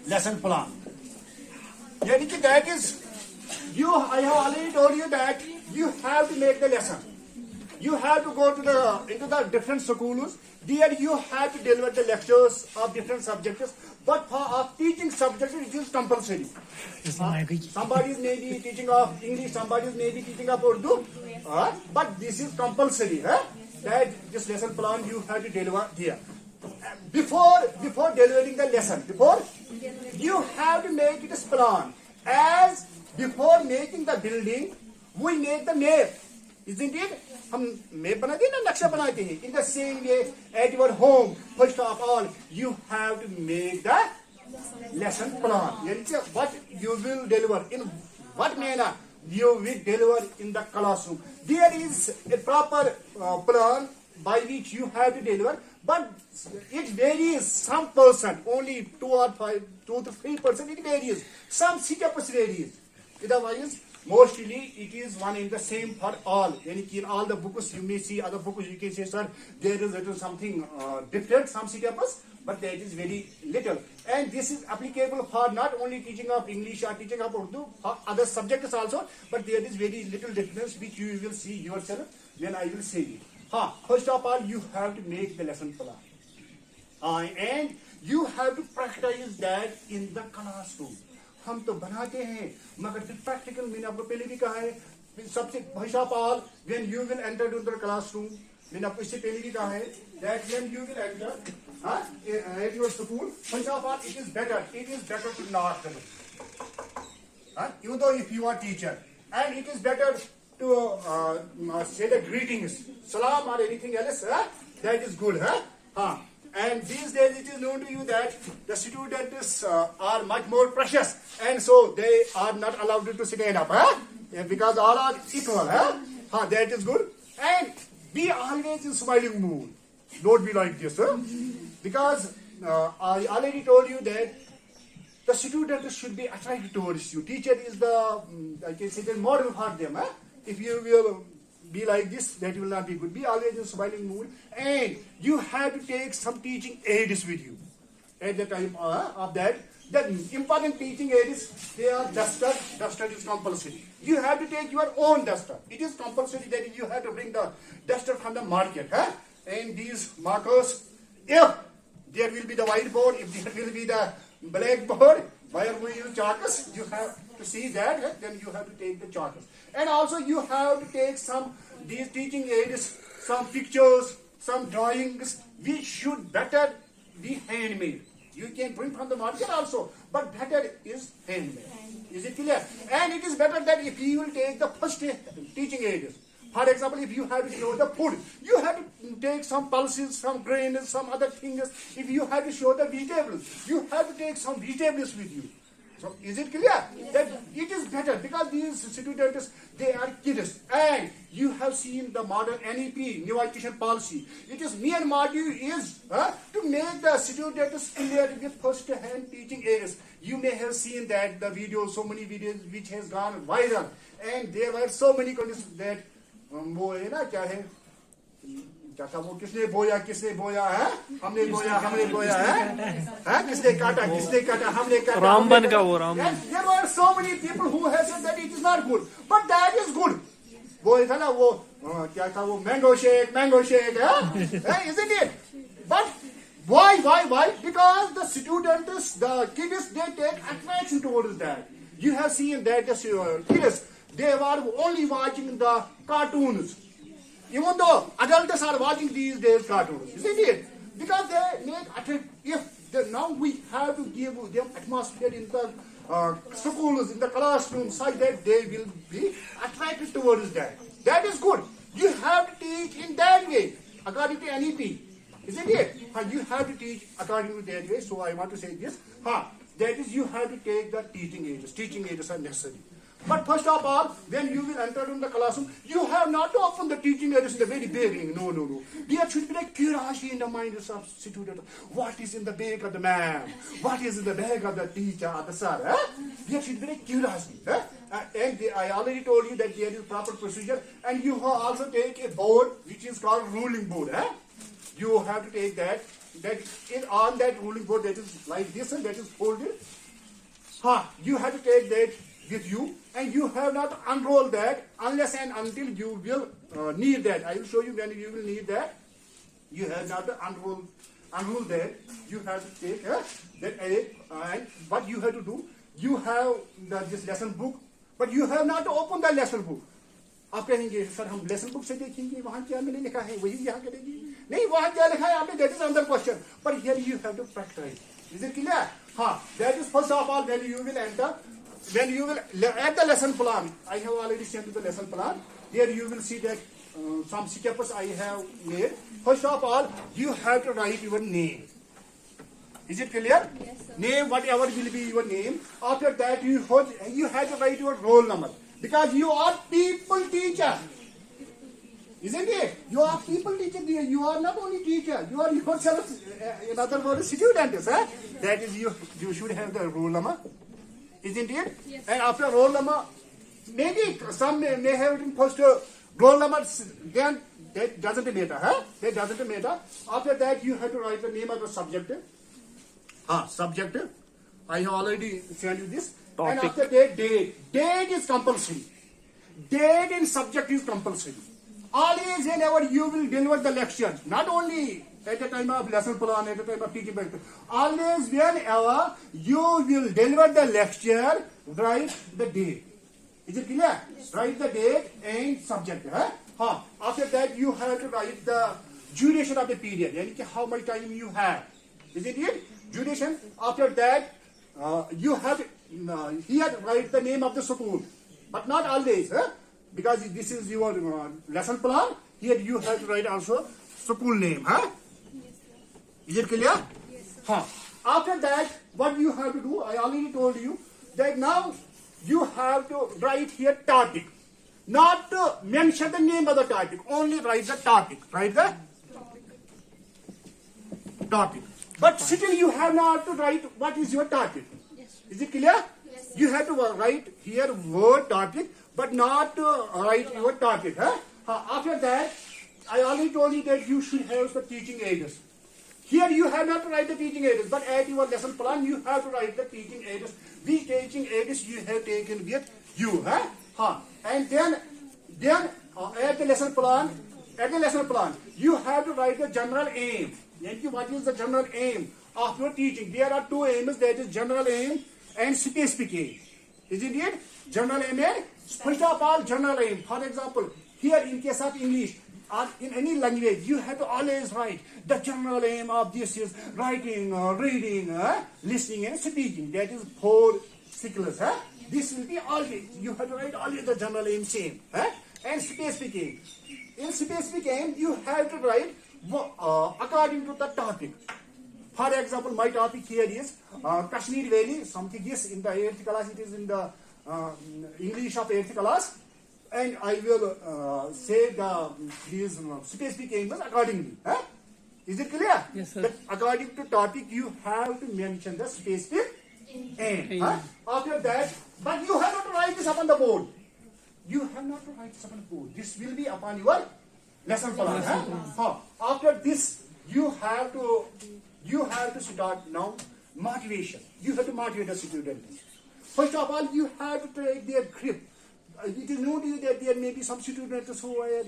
lesson plan. Yani that is, I have already told you that you have to make the lesson. You have to go to into the different schools. There you have to deliver the lectures of different subjects. But for teaching subjects, it is compulsory. Somebody may be teaching of English, somebody may be teaching of Urdu. But this is compulsory. That this lesson plan you have to deliver there. Before delivering the lesson, you have to make it a plan. As before making the building, we make the map. Isn't it? हम map बनाते हैं ना, नक्शा बनाते हैं. In the same way, at your home, first of all, you have to make the lesson plan. What you will deliver, in what manner you will deliver in the classroom. There is a proper plan by which you have to deliver, but it varies. Some person, only 2 to 3%, it varies. Some setups varies. Otherwise, mostly it is one and the same for all. In all the books, you may see other books, you can say, sir, there is written something different, some setups, but that is very little. And this is applicable for not only teaching of English or teaching of Urdu, for other subjects also, but there is very little difference which you will see yourself when I will say it. First of all, you have to make the lesson plan. And you have to practice that in the classroom. हम तो बनाते हैं, मगर फिर practical मैंने आपको पहले भी कहा है, सबसे first of all, when you will enter into the classroom, मैंने आपको इससे पहले भी कहा है, that when you will enter at your school, first of all, it is better to not even though if you are teacher, and it is better to say the greetings, salam or anything else, that is good. And these days it is known to you that the students are much more precious, and so they are not allowed to stand up, because all are equal. That is good. And be always in smiling mood. Don't be like this, because I already told you that the students should be attracted towards you. Teacher is the, I can say, the model for them. If you will be like this, that will not be good. Be always in smiling mood, and you have to take some teaching aids with you at the time of that. The important teaching aids, they are duster. Duster is compulsory. You have to take your own duster. It is compulsory that you have to bring the duster from the market. And these markers, if there will be the whiteboard, if there will be the blackboard, where we use chalkers, you have to see that, then you have to take the chalkers. And also you have to take these teaching aids, some pictures, some drawings, which should better be handmade. You can bring from the market also, but better is handmade. Is it clear? And it is better that if you will take the first teaching aids. For example, if you have to show the food, you have to take some pulses, some grains, some other things. If you have to show the vegetables, you have to take some vegetables with you. So, is it clear? That it is better, because these students, they are kids. And you have seen the modern NEP, New Education Policy. It is main module is to make the students clear with first-hand teaching aids. You may have seen that the videos, so many videos which has gone viral. And there were so many conditions that वो है ना, क्या है, क्या था वो, किसने बोया है, हमने बोया है, किसने काटा, हमने काटा. रामबन का वो Ramban. There were so many people who have said that it is not good, but that is good. वो था ना वो क्या था वो mango shake, isn't it? But why? Because the students, the kids, they take attraction towards that. You have seen that the kids, they were only watching the cartoons. Even though adults are watching these days cartoons, isn't it? Because they make attract. Now we have to give them atmosphere in the schools, in the classrooms, such that they will be attracted towards that. That is good. You have to teach in that way, according to NEP, isn't it? You have to teach according to that way. So I want to say this. That is, you have to take the teaching aids. Teaching aids are necessary. But first of all, when you will enter in the classroom, you have not to open the teaching aids in the very beginning. No. There should be a curiosity in the minds of students. What is in the bag of the man? What is in the bag of the teacher or the sir? There should be a curiosity. And I already told you that there is proper procedure. And you have also take a board which is called ruling board. You have to take that. that is on that ruling board that is like this and that is folded. You have to take that with you, and you have not to unroll that unless and until you will need that. I will show you when you will need that. You have not to unroll that. You have to take that and what you have to do, you have this lesson book, but you have not to open the lesson book. आप कहेंगे sir हम lesson book से देखेंगे वहां क्या मैंने लिखा है वही यहाँ करेंगे नहीं वहां क्या लिखा है आपने that is another question, but here you have to practice. Is it clear? That is first of all when you will enter, when you will add the lesson plan. I have already sent you the lesson plan. Here you will see that some steps I have made. First of all, you have to write your name. Is it clear? Yes, sir. Name, whatever will be your name. After that, you have to write your roll number. Because you are people teacher. Isn't it? You are people teacher. You are not only teacher. You are yourself, in other words, students. That is, you should have the roll number. Isn't it? Yes. And after roll number, maybe some may have written first roll number, then that doesn't matter. That doesn't matter. After that, you have to write the name of the subject. Subject. I have already sent you this. Topic. And after that, date. Date is compulsory. Date in subject is compulsory. Always whenever you will deliver the lecture, not only at the time of lesson plan, at the time of teaching, always whenever you will deliver the lecture, write the date. Is it clear? Yes. Write the date and subject. After that, you have to write the duration of the period. Yani how much time you have. Isn't it? Duration. After that, you have here write the name of the school, but not always, because this is your lesson plan. Here you have to write also school name. Yes, Is it clear? yes, sir. After that, what you have to do, I already told you that now you have to write here topic, not to mention the name of the topic, only write the topic. Write the topic. But still you have not to write what is your topic. Yes. Is it clear? Yes, sir. You have to write here word topic, but not to write your topic. After that, I already told you that you should have the teaching aids. Here you have not to write the teaching aids, but at your lesson plan you have to write the teaching aids. Which teaching aids you have taken with you. And then at the lesson plan, you have to write the general aim. What is the general aim of your teaching? There are two aims, that is general aim and specific aim. Isn't it? General aim and first of all general aim. For example, here in case of English or in any language, you have to always write the general aim of this is writing, reading, listening and speaking. That is 4 cycles. This will be always, you have to write always the general aim same. And specific aim. In specific aim, you have to write according to the topic. For example, my topic here is Kashmir Valley, something is in the 8th class, it is in the English of 8th class, and I will say these specific aims accordingly. Is it clear? Yes, sir. But according to topic, you have to mention the specific aim. After that, but you have not to write this upon the board. You have not to write this upon the board. This will be upon your lesson plan. After this, you have to start now motivation. You have to motivate the students. First of all, you have to take their grip. It is known to you that there may be some students who are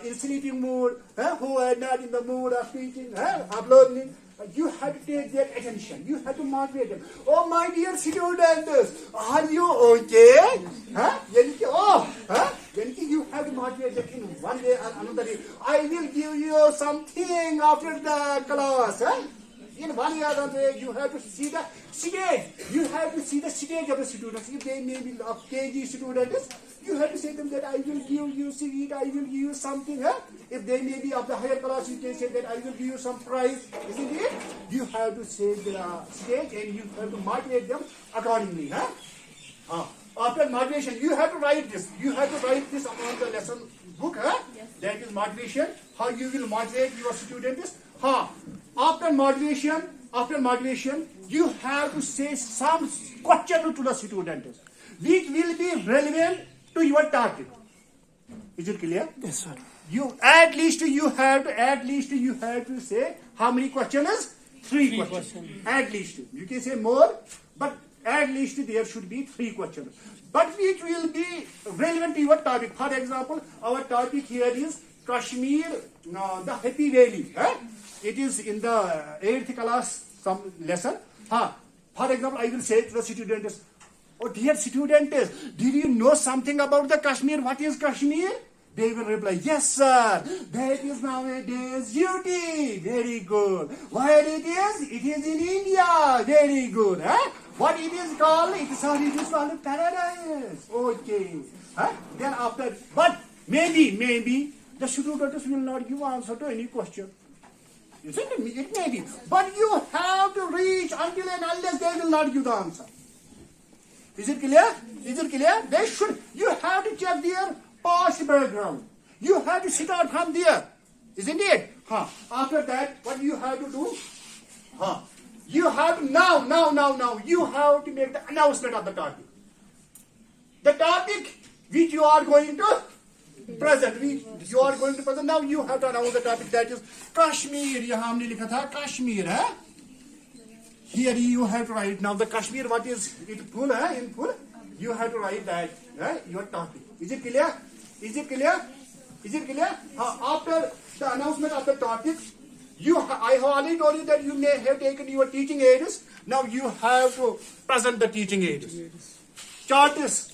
in sleeping mood, who are not in the mood of teaching, of learning. You have to take their attention. You have to motivate them. Oh, my dear students, are you okay? You have to motivate them in one way or another day. I will give you something after the class. In one way or another way, you have to see the stage. You have to see the stage of the students. If they may be of KG students, you have to say to them that I will give you seat, I will give you something. If they may be of the higher class, you can say that I will give you some prize. Isn't it? You have to say the stage and you have to motivate them accordingly. After motivation, you have to write this. You have to write this upon the lesson book. Yes. That is motivation. How you will motivate your students. After motivation, you have to say some question to the students, which will be relevant to your topic. Is it clear? Yes, sir. You at least you have to say how many questions? 3 questions. At least. You can say more, but at least there should be 3 questions. But which will be relevant to your topic. For example, our topic here is Kashmir, the Happy Valley. It is in the 8th class, some lesson. For example, I will say to the students, oh dear students, did you know something about the Kashmir? What is Kashmir? They will reply, yes sir, that is nowadays duty. Very good. Where it is? It is in India. Very good. What it is called? It is called paradise. Okay. Then after, but maybe the students will not give answer to any question. Isn't it? It may be. But you have to reach until and unless they will not give the answer. Is it clear? Is it clear? They should. You have to check their past background. You have to start from there. Isn't it? After that, what you have to do? You have to now. You have to make the announcement of the topic. The topic which you are going to present. You are going to present. Now you have to announce the topic, that is Kashmir. यहाँ हमने लिखा था Kashmir है. Here you have to write now the Kashmir. What is it full? In full. You have to write that your topic. Is it clear? Is it clear? Is it clear? After the announcement of the topic, I have already told you that you may have taken your teaching aids. Now you have to present the teaching aids. Charts,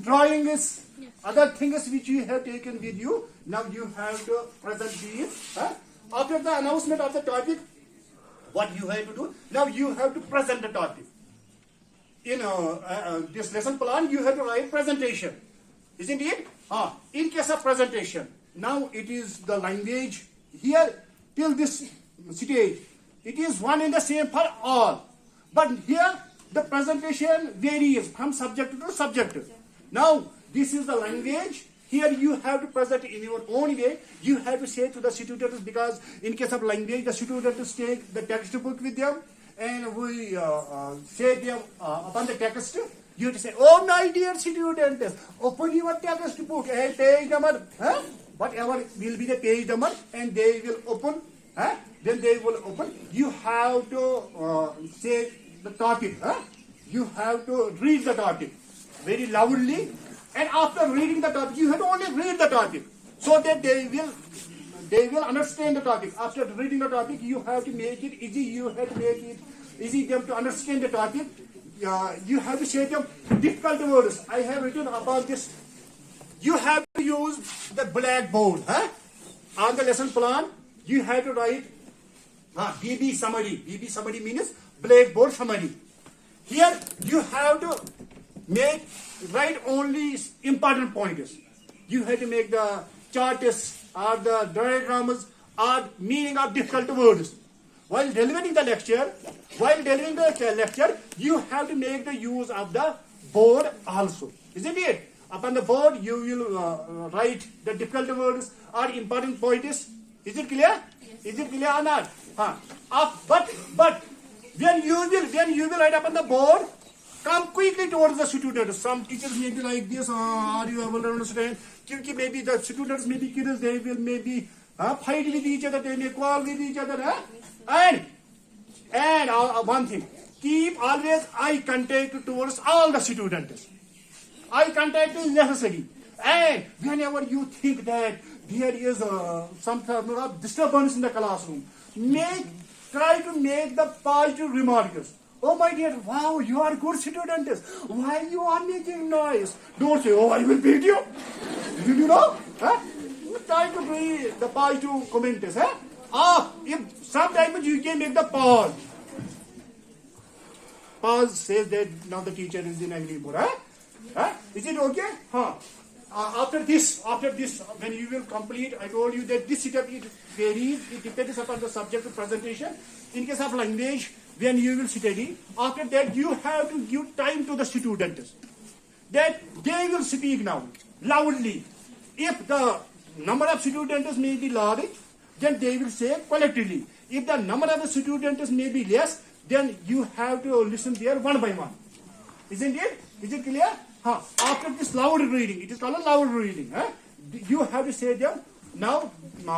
drawing is other things which you have taken with you. Now you have to present these. After the announcement of the topic, what you have to do? Now you have to present the topic. In this lesson plan, you have to write presentation. Isn't it? In case of presentation, now it is the language here till this stage. It is one and the same for all. But here the presentation varies from subject to subject. Now this is the language. Here you have to present in your own way. You have to say to the students, because in case of language, the students take the textbook with them, and we say them upon the text. You have to say, oh my dear students, open your textbook and page number, whatever will be the page number, and they will open. Then they will open. You have to say the topic. You have to read the topic very loudly. And after reading the topic, you have to only read the topic, so that they will understand the topic. After reading the topic, you have to make it easy. You have to make it easy them to understand the topic. You have to say them difficult words. I have written about this. You have to use the blackboard. On the lesson plan, you have to write BB summary. BB summary means blackboard summary. Here you have to write only important points. You have to make the charts or the diagrams or meaning of difficult words. While delivering the lecture, you have to make the use of the board also. Isn't it? Upon the board, you will write the difficult words or important points. Is it clear? Yes. Is it clear or not? But when you will write upon the board, come quickly towards the students. Some teachers may be like this. Are you able to understand? Because maybe the students may be curious. They will maybe fight with each other. They may quarrel with each other. And one thing, keep always eye contact towards all the students. Eye contact is necessary. And whenever you think that there is some kind of disturbance in the classroom, try to make the positive remarks. Oh my dear, wow, you are good students. Why you are making noise? Don't say, oh, I will beat you. Did you know? Try to be the positive comments. If sometimes you can make the pause. Pause says that now the teacher is in angry mood. Is it okay? After this, when you will complete, I told you that this setup it varies. It depends upon the subject of presentation. In case of language, when you will study, after that you have to give time to the students. That they will speak now loudly. If the number of students may be large, then they will say collectively. If the number of students may be less, then you have to listen there one by one. Isn't it? Is it clear? After this loud reading, it is called a loud reading. You have to say them Now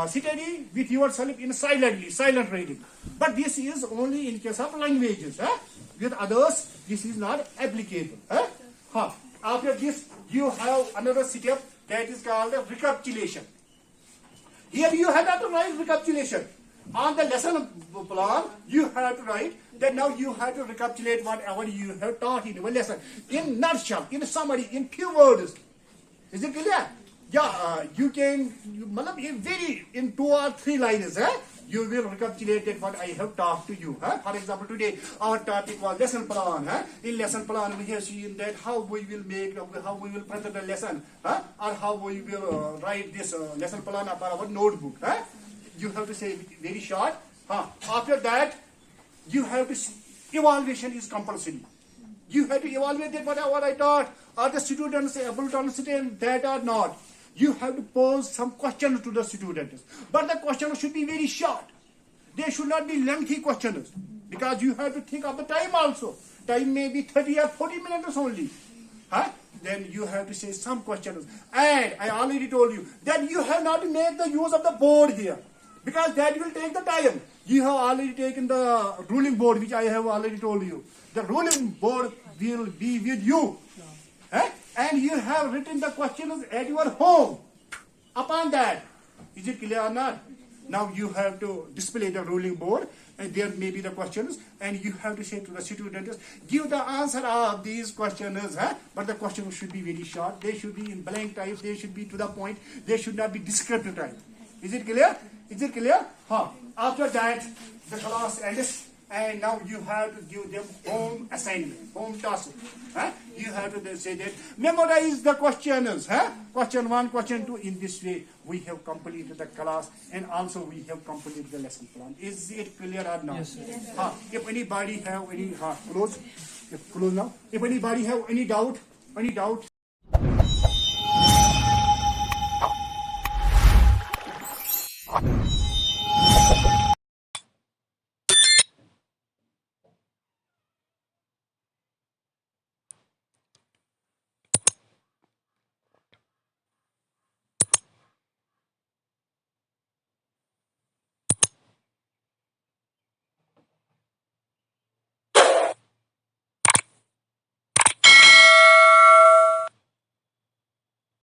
study with yourself in silent reading. But this is only in case of languages. With others, this is not applicable. After this, you have another step that is called recapitulation. Here you have to write recapitulation. On the lesson plan, you have to write that now you have to recapitulate whatever you have taught in your lesson. In nutshell, in summary, in few words. Is it clear? Yeah, you can, in 2 or 3 lines, you will recapitulate that what I have taught to you. For example, today our topic was lesson plan. In lesson plan, we have seen that how we will present the lesson, or how we will write this lesson plan about our notebook. You have to say very short. After that, you have to evaluation is compulsory. You have to evaluate that whatever I taught. Are the students able to understand that or not? You have to pose some questions to the students. But the questions should be very short. They should not be lengthy questions. Because you have to think of the time also. Time may be 30 or 40 minutes only. Then you have to say some questions. And I already told you that you have not to make the use of the board here. Because that will take the time. You have already taken the ruling board, which I have already told you. The ruling board will be with you. And you have written the questions at your home. Upon that, is it clear or not? Now you have to display the ruling board, and there may be the questions, and you have to say to the students, give the answer of these questions. But the questions should be very short. They should be in blank type. They should be to the point. They should not be descriptive type. Is it clear? Is it clear? After that, the class ends. And now you have to give them home assignment, home task. You have to say that, memorize the questions. Question 1, question 2. In this way, we have completed the class, and also we have completed the lesson plan. Is it clear or not? Yes. If anybody have any, close now. If anybody have any doubt,